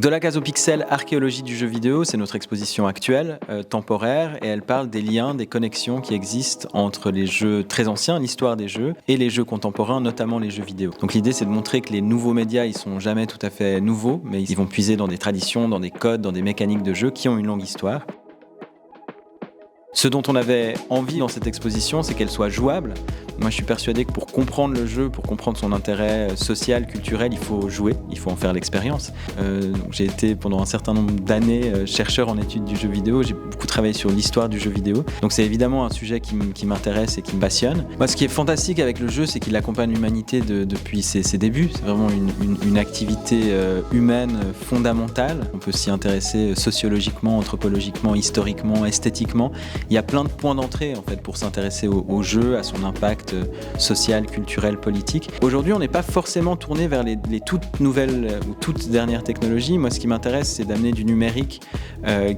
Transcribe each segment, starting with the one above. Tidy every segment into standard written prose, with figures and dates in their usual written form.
De la case au pixel, archéologie du jeu vidéo, c'est notre exposition actuelle, temporaire, et elle parle des liens, des connexions qui existent entre les jeux très anciens, l'histoire des jeux, et les jeux contemporains, notamment les jeux vidéo. Donc l'idée, c'est de montrer que les nouveaux médias, ils sont jamais tout à fait nouveaux, mais ils vont puiser dans des traditions, dans des codes, dans des mécaniques de jeu qui ont une longue histoire. Ce dont on avait envie dans cette exposition, c'est qu'elle soit jouable. Moi, je suis persuadé que pour comprendre le jeu, pour comprendre son intérêt social, culturel, il faut jouer, il faut en faire l'expérience. J'ai été pendant un certain nombre d'années chercheur en études du jeu vidéo. J'ai beaucoup travaillé sur l'histoire du jeu vidéo. Donc c'est évidemment un sujet qui m'intéresse et qui me passionne. Moi, ce qui est fantastique avec le jeu, c'est qu'il accompagne l'humanité depuis ses débuts. C'est vraiment une activité humaine fondamentale. On peut s'y intéresser sociologiquement, anthropologiquement, historiquement, esthétiquement. Il y a plein de points d'entrée en fait, pour s'intéresser au jeu, à son impact social, culturel, politique. Aujourd'hui, on n'est pas forcément tourné vers les toutes nouvelles ou toutes dernières technologies. Moi, ce qui m'intéresse, c'est d'amener du numérique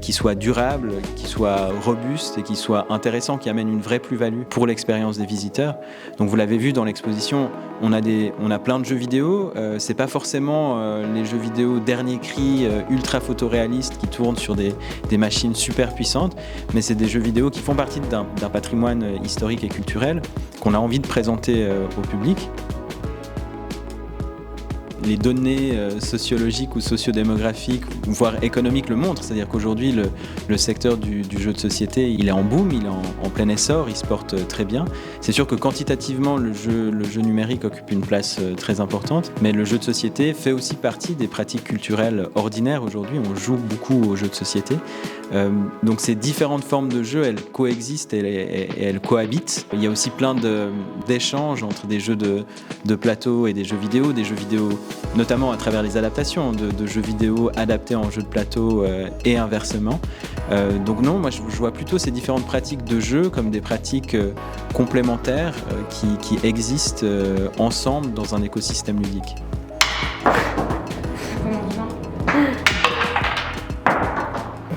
qui soit durable, qui soit robuste et qui soit intéressant, qui amène une vraie plus-value pour l'expérience des visiteurs. Donc, vous l'avez vu dans l'exposition, on a plein de jeux vidéo. C'est pas forcément les jeux vidéo dernier cri, ultra photoréalistes qui tournent sur des machines super puissantes, mais c'est des jeux vidéo qui font partie d'un patrimoine historique et culturel qu'on a envie de présenter au public. Les données sociologiques ou sociodémographiques, voire économiques le montrent. C'est-à-dire qu'aujourd'hui, le secteur du jeu de société, il est en boom, il est en plein essor, il se porte très bien. C'est sûr que quantitativement, le jeu numérique occupe une place très importante, mais le jeu de société fait aussi partie des pratiques culturelles ordinaires aujourd'hui. On joue beaucoup aux jeux de société. Donc ces différentes formes de jeux, elles coexistent et elles cohabitent. Il y a aussi plein d'échanges entre des jeux de plateau et des jeux vidéo notamment à travers les adaptations de jeux vidéo adaptés en jeux de plateau et inversement. Donc non, moi je vois plutôt ces différentes pratiques de jeu comme des pratiques complémentaires qui existent ensemble dans un écosystème ludique.